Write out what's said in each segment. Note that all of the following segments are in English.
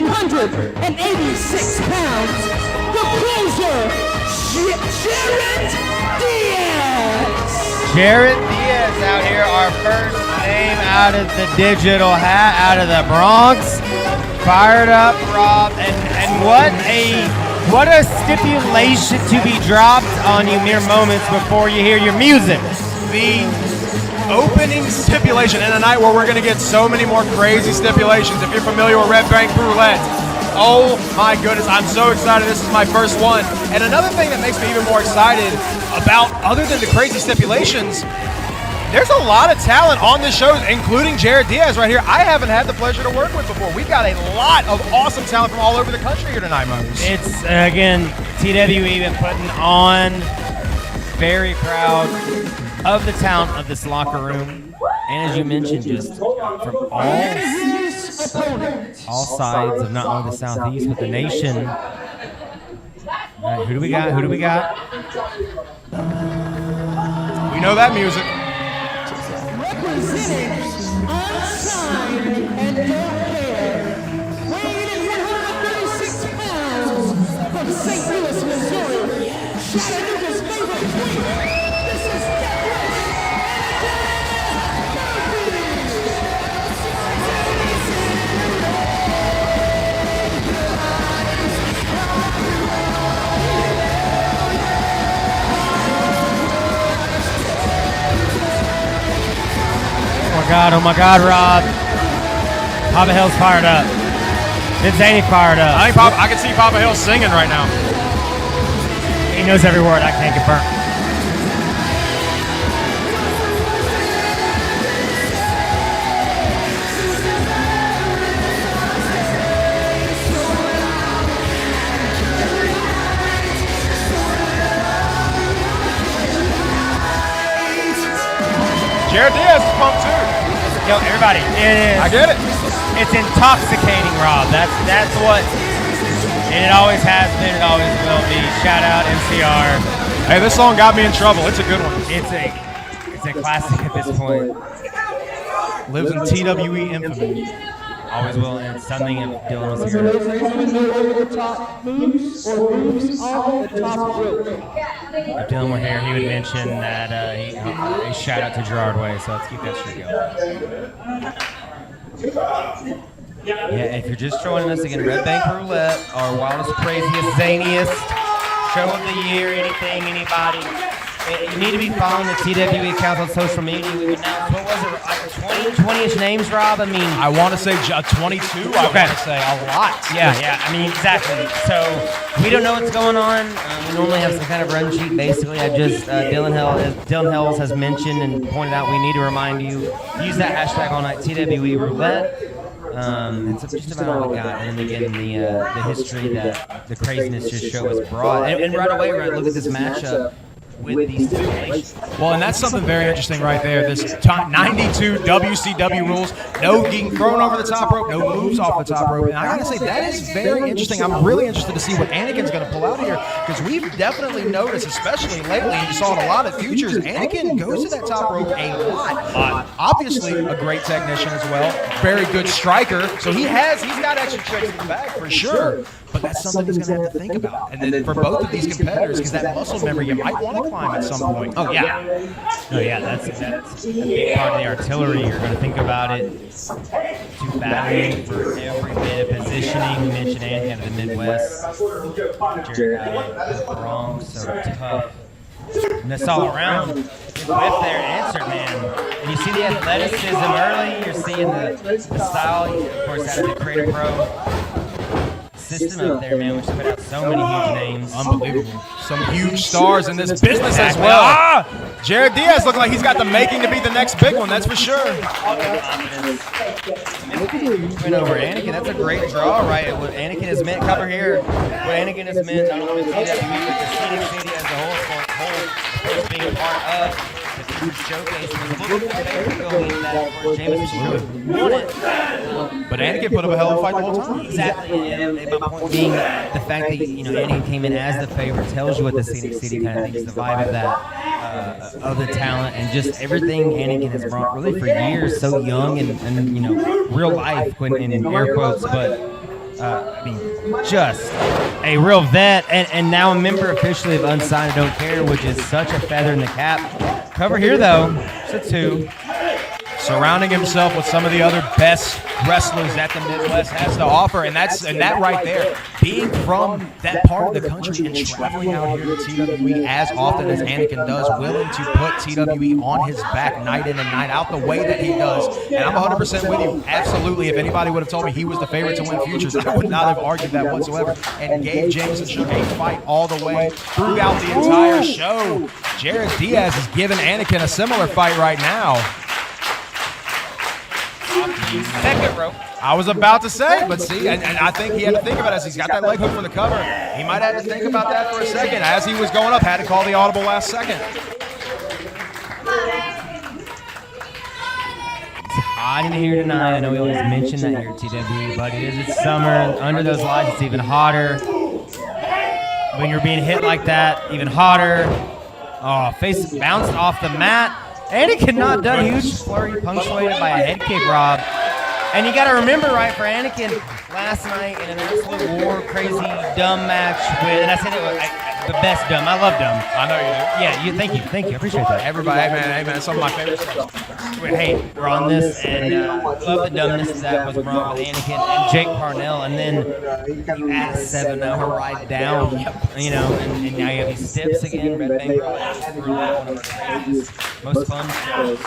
186 pounds, the closer, Jarett Diaz. Jarett Diaz out here, our first name out of the digital hat, out of the Bronx. Fired up, Rob, and what a stipulation to be dropped on you mere moments before you hear your music. The opening stipulation in a night where we're going to get so many more crazy stipulations. If you're familiar with Red Bank Roulette, oh my goodness, I'm so excited. This is my first one. And another thing that makes me even more excited about, other than the crazy stipulations, there's a lot of talent on this show, including Jarett Diaz right here. I haven't had the pleasure to work with before. We've got a lot of awesome talent from all over the country here tonight, Mose. It's, again, TWE been putting on. Very proud of the talent of this locker room. And as you mentioned, just from all sides of not only the Southeast, but the nation. All right, who do we got? Who do we got? We know that music. Representing Unsigned and Don't Care, weighing in 136 pounds from St. Louis, Missouri, Chattanooga's favorite queen. This is Oh my God, Rob. Papa Hill's fired up. Did Zany fired up? I think I can see Papa Hill singing right now. He knows every word. I can't confirm. Jarett Diaz is pumped too. Yo, everybody, it is. I get it. It's intoxicating, Rob. That's what. And it always has been. It always will be. Shout out MCR. Hey, this song got me in trouble. It's a good one. It's a classic at this point. Lives in TWE infamy. Always will. And it's something if Dylan was here. over the top moves or moves off the top rope. If Dylan were here, he would mention that a shout out to Gerard Way. So let's keep that streak going. Yeah, if you're just joining us again, Red Bank Roulette, our wildest, craziest, zaniest show of the year. Anything, anybody. You need to be following the TWE accounts on social media. We would announce, what was it, like 20-ish names, Rob? I mean, I want to say 22. I want to say a lot. Yeah. I mean, exactly. So we don't know what's going on. We normally have some kind of run sheet. Basically, I just Dylan Hells has mentioned and pointed out. We need to remind you, use that hashtag all night TWE Roulette. It's just about all we got, and then again the history that the craziness just show has brought, and right away we're gonna look at this matchup with these stipulations. Well, and that's something very interesting right there. This 92 WCW rules, no getting thrown over the top rope, no moves off the top rope. And I gotta say, that is very interesting. I'm really interested to see what Anakin's gonna pull out here, because we've definitely noticed, especially lately, you saw it a lot of futures, Anakin goes to that top rope a lot. Obviously a great technician as well, very good striker, so he's got extra tricks in the bag for sure. But that's something he's going to have to think about. And then for both of these competitors, because that muscle memory, you might want to climb at some point. Oh, yeah. That's a big part of the artillery. You're going to think about it. To battling for every bit of positioning. We mentioned Anakin out of the Midwest. Jarett out of the Bronx, so tough. And that's all around. Good whip there, answered, man. And you see the athleticism early. You're seeing the style, of course, out of the Creator Pro system up there, man, which put out so many huge names. Unbelievable. Some huge stars in this business as well. Jarett Diaz looking like he's got the making to be the next big one, that's for sure. Went over Anakin. That's a great draw, right? What Anakin has meant, cover here. What Anakin has meant, not only to TWE, but the Scenic City as a whole, being a part of the future showcase. But Anakin put up a hell of a fight the whole time. Exactly. And my point being the fact that Anakin came in as the favorite tells you what the Scenic City kind of thinks, the vibe of that, of the talent, and just everything Anakin has brought really for years. So young and real life in air quotes, but Just a real vet, and now a member officially of Unsigned I Don't Care, which is such a feather in the cap. Cover here, though. It's a 2. Surrounding himself with some of the other best wrestlers that the Midwest has to offer, and that right there, being from that part of the country and traveling out here to TWE as often as Anakin does, willing to put TWE on his back night in and night out the way that he does. And I'm 100% with you. Absolutely, if anybody would have told me he was the favorite to win Futures, I would not have argued that whatsoever. And gave Jameson Shook a fight all the way throughout the entire show. Jarett Diaz is giving Anakin a similar fight right now. Second rope. I was about to say, but see, and I think he had to think about it as he's got that leg hook for the cover. He might have to think about that for a second. As he was going up, had to call the audible last second. It's hot in here tonight. I know we always mention that here at TWE, but it's summer. Under those lights, it's even hotter. When you're being hit like that, even hotter. Oh, face bounced off the mat. Anakin not done. Huge flurry punctuated by a head kick, Rob. And you got to remember, right, for Anakin, last night in an absolute war, crazy, dumb match with, and I said it was the best dumb. I love dumb. I know you do. Yeah, thank you. I appreciate that. Everybody, hey man, some of my favorite stuff. Hey, we're on this, and love the dumbness that was wrong with Anakin and Jake Parnell, and then you add a 7-hour ride down, you know, and now you have these steps again. Red Bank, one of our craziest, most fun shows.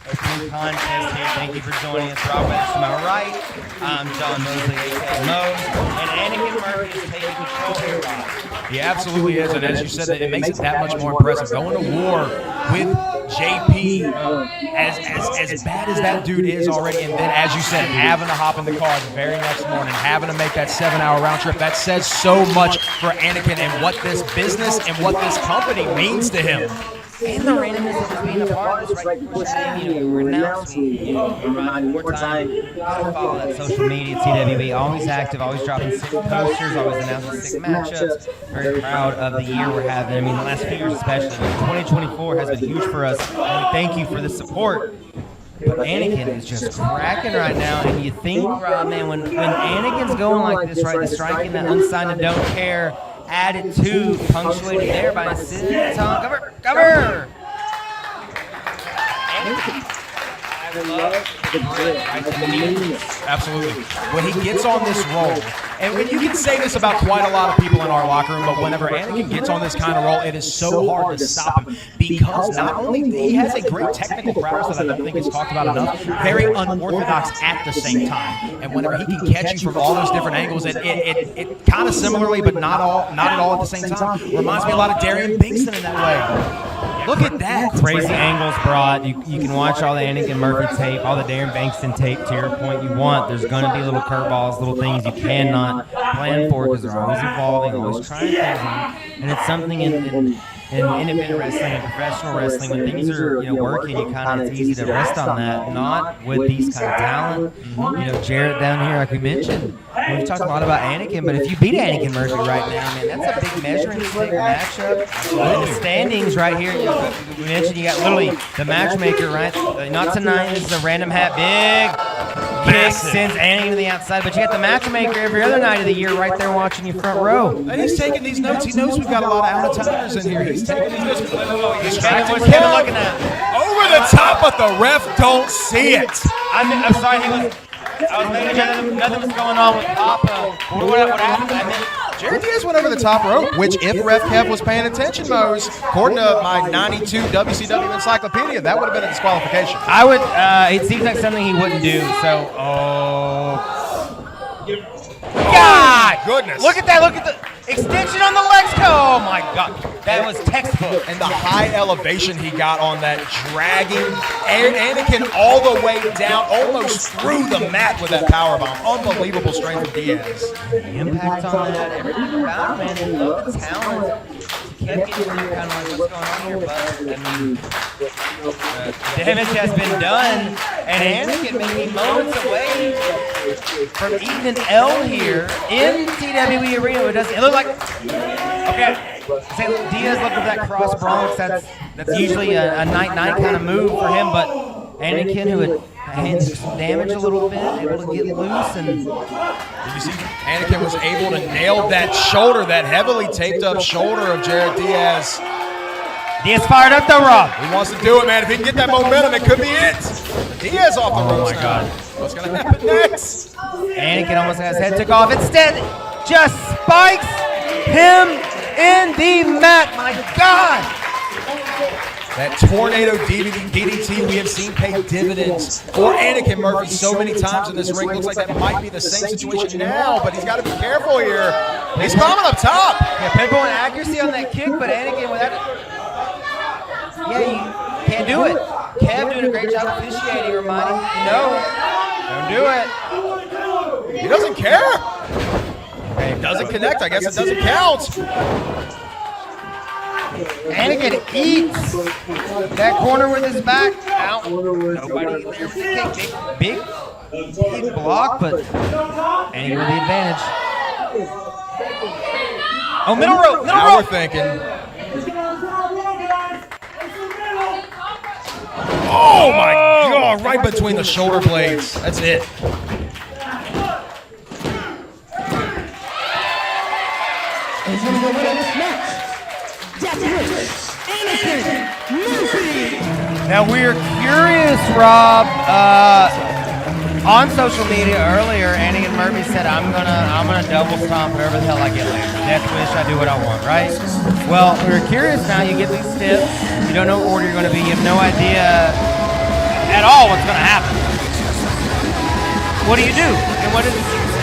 Opening contest here. Thank you for joining us. Rob Weathers to my right. I'm John Mosley, a.k.a. Mose. And Anakin Murphy is taking control here, Rob. He absolutely is, and as you said, it makes it that much more impressive. Going to war with JP, as bad as that dude is already, and then, as you said, having to hop in the car the very next morning, having to make that 7-hour round trip, that says so much for Anakin and what this business and what this company means to him. And the randomness of being a part of this, right? We're announcing, reminding more time. Gotta follow that social media, TWE. Always active, always dropping sick posters, always announcing sick matchups. Very proud of the year we're having. I mean, the last few years especially. 2024 has been huge for us. And we thank you for the support. But Anakin is just cracking right now, and you think, Rob, man, when Anakin's going like this, right, striking that unsigned and don't care, added to, punctuated there by a sit on cover. Absolutely. When he gets on this roll, and you can say this about quite a lot of people in our locker room, but whenever Anakin gets on this kind of roll, it is so hard to stop him because not only he has a great technical prowess that I don't think is talked about enough, very unorthodox at the same time. And whenever he can catch you from all those different angles, it kind of similarly, but not at all at the same time, reminds me a lot of Darian Bingston in that way. Look at that. Crazy angles brought. You can watch all the Anakin Murphy tape, all the Darren Bankston tape to your point you want. There's going to be little curveballs, little things you cannot plan for because they're always evolving, always trying things. And it's something in independent wrestling and professional wrestling, when things are working, it's easy to rest on that. Not with these kind of talent. Jarett down here, like we mentioned. We've talked a lot about Anakin, but if you beat Anakin Murphy right now, man, that's a big measuring stick matchup. And the standings right here, we mentioned you got literally the matchmaker, right? Not tonight, this is a random hat, big kick, sends Anakin to the outside, but you got the matchmaker every other night of the year right there watching you front row. And he's taking these notes. He knows we've got a lot of out-of-towners in here. He's taking these notes. What's Kevin looking at? Over the top, but the ref don't see it. I'm sorry, I was making sure nothing was going on with Papa. What happened? Jarett Diaz went over the top rope, which if Ref Kev was paying attention, Mose, according to my 92 WCW encyclopedia, that would have been a disqualification. I would, it seems like something he wouldn't do, so, God! Goodness. Look at that, look at the extension on the legs. Oh my God, that was textbook. And the high elevation he got on that, dragging Anakin all the way down, almost through the mat with that powerbomb. Unbelievable strength of Diaz. The impact on that, everything about it, man, and love the talent. He kept getting kind of like, what's going on here, but I mean, damage has been done, and Anakin may be moments away from eating an L here in TWE Arena. It looked like, okay, Diaz looked at that cross Bronx. That's usually a night-night kind of move for him, but Anakin, who hands took some damage a little bit, able to get loose, and Did you see Anakin was able to nail that shoulder, that heavily taped up shoulder of Jarett Diaz. Diaz fired up though, Rob. He wants to do it, man. If he can get that momentum, it could be it. Diaz off the ropes. Oh my God. What's going to happen next? Anakin almost had his head took off. Instead, just spikes him in the mat. My God. That tornado DDT we have seen pay dividends for Anakin Murphy so many times in this ring. Looks like that might be the same situation now, but he's got to be careful here. He's climbing up top. Yeah, pinpoint accuracy on that kick, but Anakin without it. Yeah, you can't do it. Kev doing a great job officiating, reminding you, no, don't do it. He doesn't care. It doesn't connect. I guess it doesn't count. Anakin eats that corner with his back. Out. Nobody there with the kick. Big block, but Anakin with the advantage. Oh, middle rope. Middle Now rope. we're thinking. Oh my God! Right between the shoulder blades. That's it. And he's going to go win this match. Anakin Murphy. Now we're curious, Rob. On social media earlier, Anakin Murphy said, "I'm gonna double stomp whatever the hell I get later. Death wish, I do what I want." Right? Well, we're curious now. You get these steps. You don't know what order you're going to be. You have no idea at all what's going to happen. What do you do? And what is?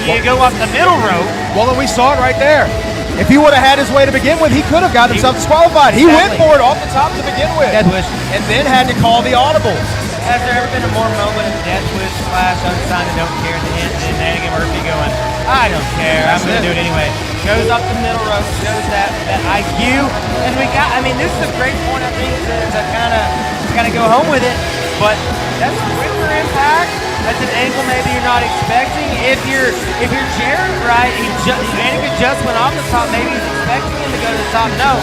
You go up the middle rope. Well, then we saw it right there. If he would have had his way to begin with, he could have got himself disqualified. He went for it off the top to begin with. Death wish. And then had to call the audible. Has there ever been a more moment of death wish / unsigned and don't care at the end than Anakin Murphy going, I don't care, I'm going to do it anyway. Goes up the middle rope, shows that IQ. And we got, I mean, this is a great point, I think, to kind of go home with it. But that's quicker impact. That's an angle maybe you're not expecting. If you're Jarett, right, Anakin just went off the top. Maybe he's expecting him to go to the top. No.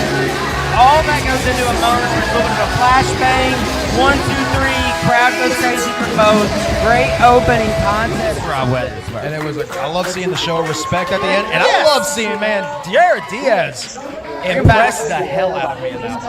All that goes into a moment where it's a little bit of a flashbang. 1, 2, 3. Crowd goes crazy for both. Great opening contest. Rob Weathers. And it was I love seeing the show of respect at the end. And I love seeing, man, Jarett Diaz impressed the hell out of me in that.